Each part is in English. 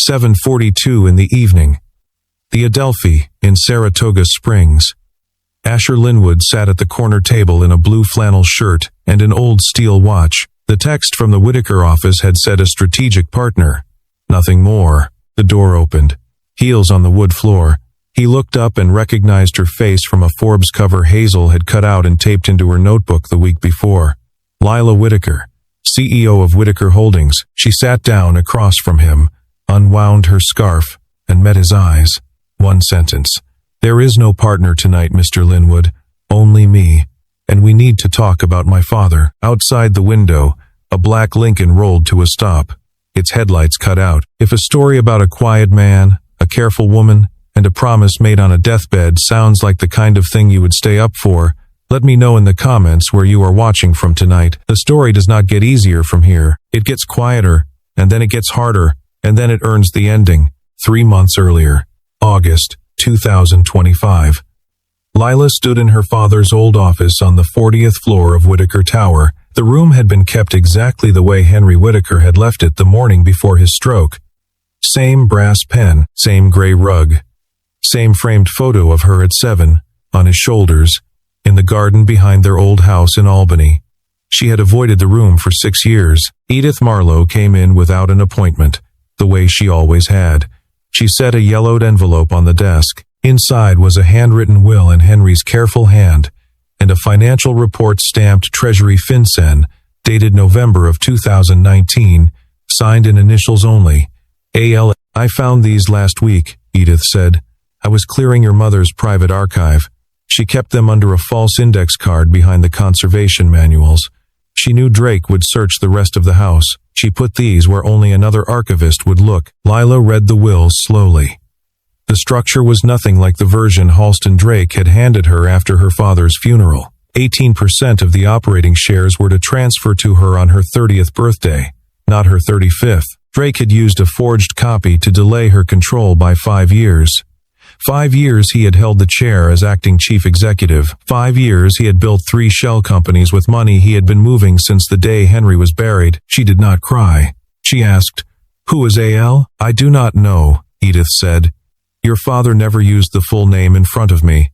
7:42 in the evening. The Adelphi, in Saratoga Springs. Asher Linwood sat at the corner table in a blue flannel shirt and an old steel watch. The text from the Whitaker office had said a strategic partner. Nothing more. The door opened. Heels on the wood floor. He looked up and recognized her face from a Forbes cover Hazel had cut out and taped into her notebook the week before. Lila Whitaker, CEO of Whitaker Holdings. She sat down across from him, unwound her scarf, and met his eyes. One sentence. "There is no partner tonight, Mr. Linwood. Only me. And we need to talk about my father." Outside the window, a black Lincoln rolled to a stop, its headlights cut out. If a story about a quiet man, a careful woman, and a promise made on a deathbed sounds like the kind of thing you would stay up for, let me know in the comments where you are watching from tonight. The story does not get easier from here. It gets quieter, and then it gets harder, and then it earns the ending. 3 months earlier, August 2025. Lila stood in her father's old office on the 40th floor of Whitaker Tower. The room had been kept exactly the way Henry Whitaker had left it the morning before his stroke. Same brass pen, same gray rug, same framed photo of her at 7, on his shoulders, in the garden behind their old house in Albany. She had avoided the room for 6 years. Edith Marlowe came in without an appointment, the way she always had. She set a yellowed envelope on the desk. Inside was a handwritten will in Henry's careful hand, and a financial report stamped Treasury FinCEN, dated November of 2019, signed in initials only. A.L. "I found these last week," Edith said. "I was clearing your mother's private archive. She kept them under a false index card behind the conservation manuals. She knew Drake would search the rest of the house. She put these where only another archivist would look." Lila read the will slowly. The structure was nothing like the version Halston Drake had handed her after her father's funeral. 18% of the operating shares were to transfer to her on her 30th birthday, not her 35th. Drake had used a forged copy to delay her control by 5 years. 5 years he had held the chair as acting chief executive. 5 years he had built 3 shell companies with money he had been moving since the day Henry was buried. She did not cry. She asked, "Who is A.L.?" "I do not know," Edith said. "Your father never used the full name in front of me.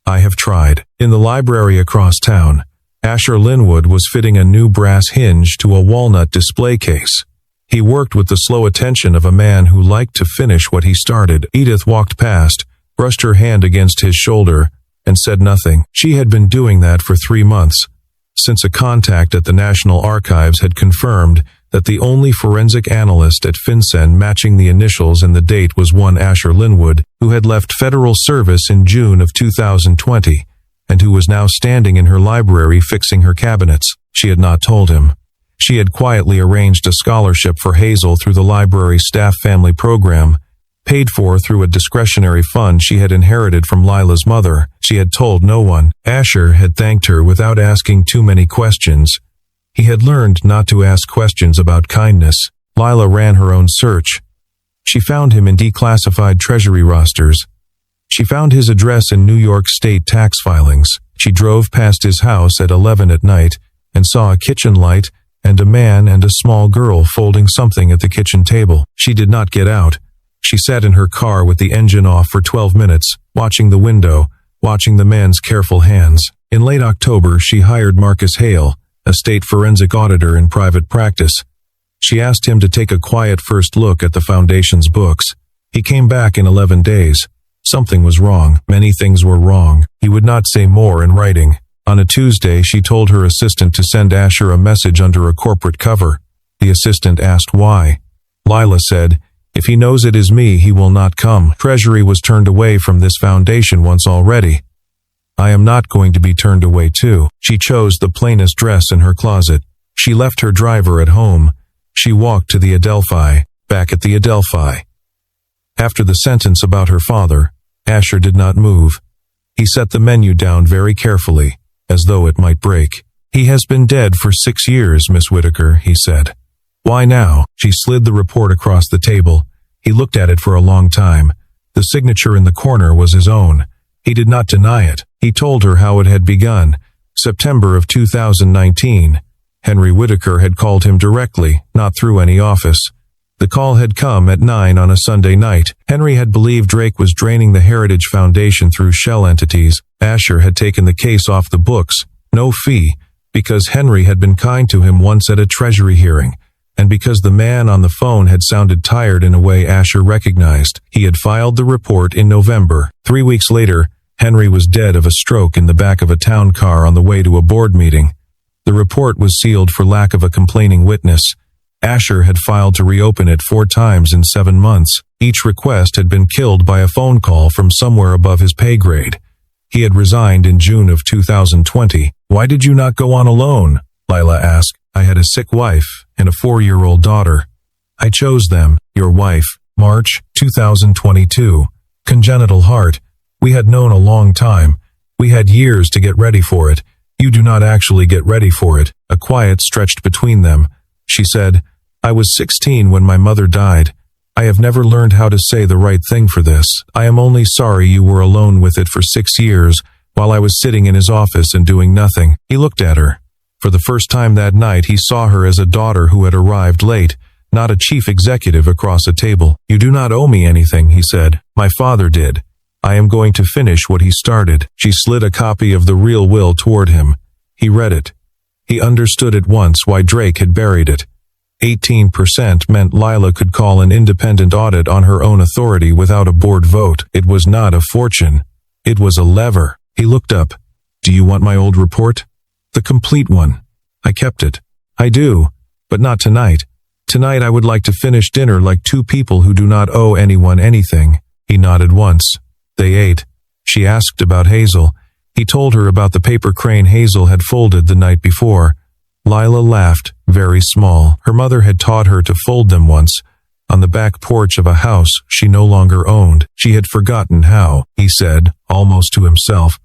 I have tried." In the library across town, Asher Linwood was fitting a new brass hinge to a walnut display case. He worked with the slow attention of a man who liked to finish what he started. Edith walked past, brushed her hand against his shoulder, and said nothing. She had been doing that for 3 months, since a contact at the National Archives had confirmed that the only forensic analyst at FinCEN matching the initials and the date was one Asher Linwood, who had left federal service in June of 2020, and who was now standing in her library fixing her cabinets. She had not told him. She had quietly arranged a scholarship for Hazel through the library staff family program, paid for through a discretionary fund she had inherited from Lila's mother. She had told no one. Asher had thanked her without asking too many questions. He had learned not to ask questions about kindness. Lila ran her own search. She found him in declassified Treasury rosters. She found his address in New York State tax filings. She drove past his house at 11 at night and saw a kitchen light and a man and a small girl folding something at the kitchen table. She did not get out. She sat in her car with the engine off for 12 minutes, watching the window, watching the man's careful hands. In late October, she hired Marcus Hale, a state forensic auditor in private practice. She asked him to take a quiet first look at the foundation's books. He came back in 11 days. Something was wrong. Many things were wrong. He would not say more in writing. On a Tuesday, she told her assistant to send Asher a message under a corporate cover. The assistant asked why. Lila said, "If he knows it is me, he will not come. Treasury was turned away from this foundation once already. I am not going to be turned away too." She chose the plainest dress in her closet. She left her driver at home. She walked to the Adelphi, back at the Adelphi. After the sentence about her father, Asher did not move. He set the menu down very carefully, as though it might break. "He has been dead for 6 years, Miss Whitaker," he said. "Why now?" She slid the report across the table. He looked at it for a long time. The signature in the corner was his own. He did not deny it. He told her how it had begun. September of 2019. Henry Whitaker had called him directly, not through any office. The call had come at 9 on a Sunday night. Henry had believed Drake was draining the Heritage Foundation through shell entities. Asher had taken the case off the books, no fee, because Henry had been kind to him once at a Treasury hearing, and because the man on the phone had sounded tired in a way Asher recognized. He had filed the report in November. 3 weeks later, Henry was dead of a stroke in the back of a town car on the way to a board meeting. The report was sealed for lack of a complaining witness. Asher had filed to reopen it 4 times in 7 months. Each request had been killed by a phone call from somewhere above his pay grade. He had resigned in June of 2020. "Why did you not go on alone?" Lila asked. "I had a sick wife and a 4-year-old daughter. I chose them." "Your wife." March 2022. "Congenital heart. We had known a long time. We had years to get ready for it. You do not actually get ready for it." A quiet stretched between them. She said, "I was 16 when my mother died. I have never learned how to say the right thing for this. I am only sorry you were alone with it for 6 years, while I was sitting in his office and doing nothing." He looked at her. For the first time that night, he saw her as a daughter who had arrived late, not a chief executive across a table. "You do not owe me anything," he said. "My father did. I am going to finish what he started." She slid a copy of the real will toward him. He read it. He understood at once why Drake had buried it. 18% meant Lila could call an independent audit on her own authority without a board vote. It was not a fortune. It was a lever. He looked up. "Do you want my old report?" "The complete one." "I kept it." "I do, but not tonight. Tonight I would like to finish dinner like 2 people who do not owe anyone anything." He nodded once. They ate. She asked about Hazel. He told her about the paper crane Hazel had folded the night before. Lila laughed, very small. Her mother had taught her to fold them once, on the back porch of a house she no longer owned. She had forgotten how. He said, almost to himself,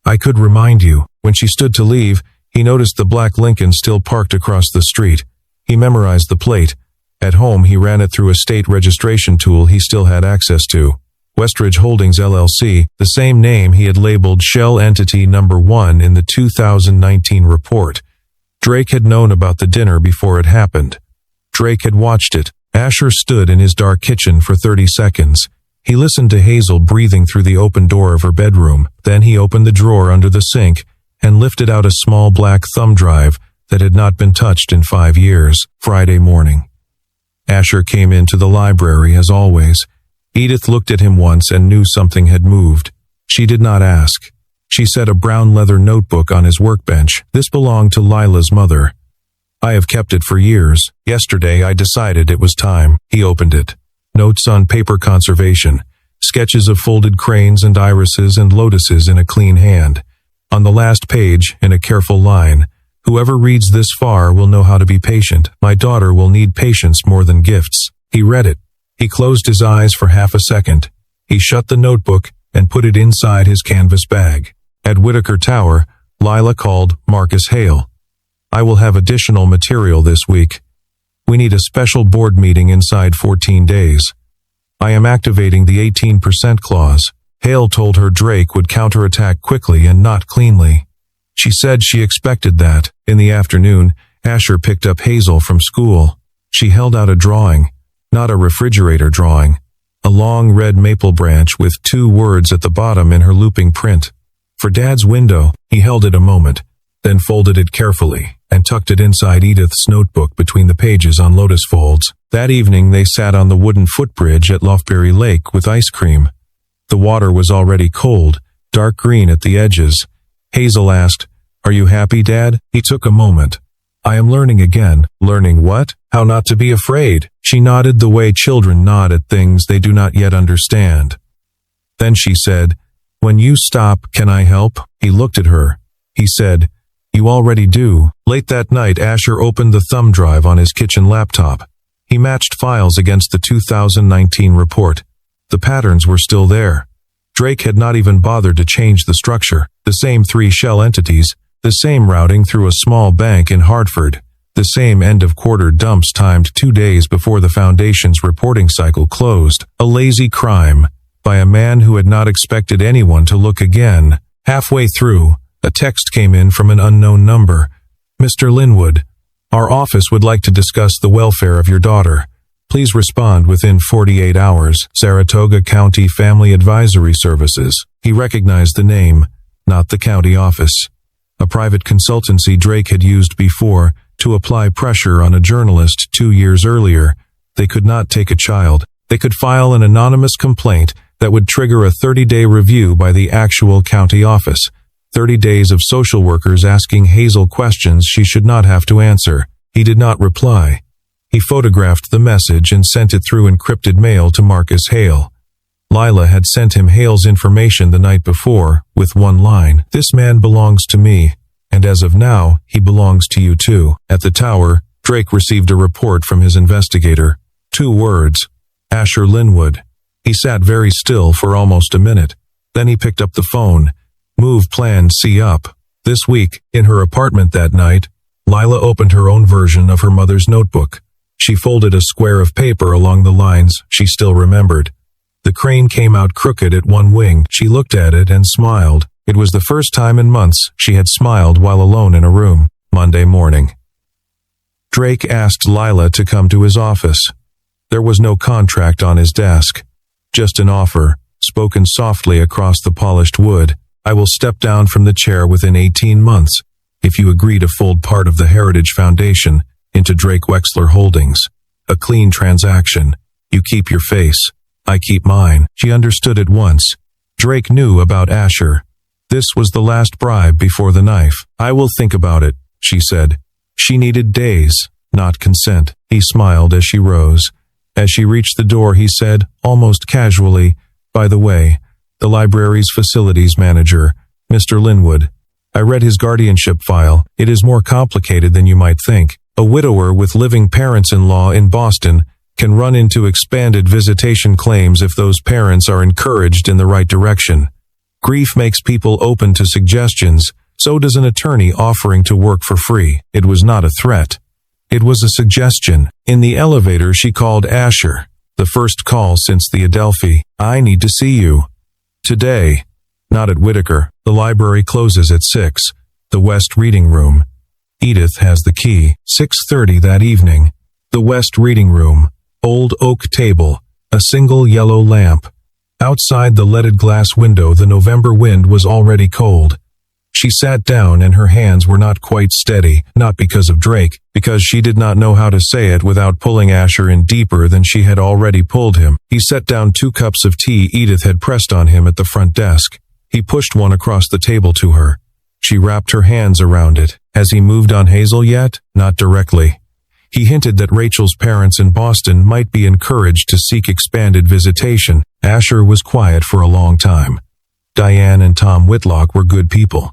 "I could remind you." When she stood to leave, he noticed the black Lincoln still parked across the street. He memorized the plate. At home, he ran it through a state registration tool he still had access to. Westridge Holdings LLC, the same name he had labeled Shell Entity Number 1 in the 2019 report. Drake had known about the dinner before it happened. Drake had watched it. Asher stood in his dark kitchen for 30 seconds. He listened to Hazel breathing through the open door of her bedroom. Then he opened the drawer under the sink and lifted out a small black thumb drive that had not been touched in 5 years. Friday morning. Asher came into the library as always. Edith looked at him once and knew something had moved. She did not ask. She set a brown leather notebook on his workbench. This belonged to Lila's mother. "I have kept it for years. Yesterday I decided it was time." He opened it. Notes on paper conservation. Sketches of folded cranes and irises and lotuses in a clean hand. On the last page, in a careful line, "Whoever reads this far will know how to be patient. My daughter will need patience more than gifts." He read it. He closed his eyes for half a second. He shut the notebook and put it inside his canvas bag. At Whitaker Tower, Lila called Marcus Hale. "I will have additional material this week. We need a special board meeting inside 14 days. I am activating the 18% clause." Hale told her Drake would counterattack quickly and not cleanly. She said she expected that. In the afternoon, Asher picked up Hazel from school. She held out a drawing. Not a refrigerator drawing. A long red maple branch with 2 words at the bottom in her looping print. "For Dad's window." He held it a moment, then folded it carefully, and tucked it inside Edith's notebook between the pages on lotus folds. That evening they sat on the wooden footbridge at Loftbury Lake with ice cream. The water was already cold, dark green at the edges. Hazel asked, "Are you happy, Dad?" He took a moment. "I am learning again." "Learning what?" "How not to be afraid." She nodded the way children nod at things they do not yet understand. Then she said, "When you stop, can I help?" He looked at her. He said, "You already do." Late that night, Asher opened the thumb drive on his kitchen laptop. He matched files against the 2019 report. The patterns were still there. Drake had not even bothered to change the structure. The same 3 shell entities, the same routing through a small bank in Hartford, the same end-of-quarter dumps timed 2 days before the Foundation's reporting cycle closed. A lazy crime, by a man who had not expected anyone to look again. Halfway through, a text came in from an unknown number. "Mr. Linwood, our office would like to discuss the welfare of your daughter. Please respond within 48 hours. Saratoga County Family Advisory Services. He recognized the name, not the county office. A private consultancy Drake had used before to apply pressure on a journalist 2 years earlier. They could not take a child. They could file an anonymous complaint that would trigger a 30-day review by the actual county office. 30 days of social workers asking Hazel questions she should not have to answer. He did not reply. He photographed the message and sent it through encrypted mail to Marcus Hale. Lila had sent him Hale's information the night before, with one line, "This man belongs to me, and as of now, he belongs to you too." At the tower, Drake received a report from his investigator. 2 words, Asher Linwood. He sat very still for almost a minute. Then he picked up the phone. Move plan C up. This week, in her apartment that night, Lila opened her own version of her mother's notebook. She folded a square of paper along the lines she still remembered. The crane came out crooked at one wing. She looked at it and smiled. It was the first time in months she had smiled while alone in a room. Monday morning. Drake asked Lila to come to his office. There was no contract on his desk. Just an offer, spoken softly across the polished wood. "I will step down from the chair within 18 months, if you agree to fold part of the Heritage Foundation into Drake Wexler Holdings. A clean transaction. You keep your face. I keep mine." She understood at once. Drake knew about Asher. This was the last bribe before the knife. "I will think about it," she said. She needed days, not consent. He smiled as she rose. As she reached the door, he said, almost casually, "By the way, the library's facilities manager, Mr. Linwood. I read his guardianship file. It is more complicated than you might think. A widower with living parents-in-law in Boston can run into expanded visitation claims if those parents are encouraged in the right direction. Grief makes people open to suggestions, so does an attorney offering to work for free." It was not a threat. It was a suggestion. In the elevator, she called Asher. The first call since the Adelphi. "I need to see you. Today." "Not at Whitaker. The library closes at 6. The West Reading Room. Edith has the key." 6:30 that evening. The West Reading Room. Old oak table. A single yellow lamp. Outside the leaded glass window, the November wind was already cold. She sat down and her hands were not quite steady, not because of Drake, because she did not know how to say it without pulling Asher in deeper than she had already pulled him. He set down 2 cups of tea Edith had pressed on him at the front desk. He pushed one across the table to her. She wrapped her hands around it. Has he moved on Hazel yet? Not directly. He hinted that Rachel's parents in Boston might be encouraged to seek expanded visitation. Asher was quiet for a long time. Diane and Tom Whitlock were good people.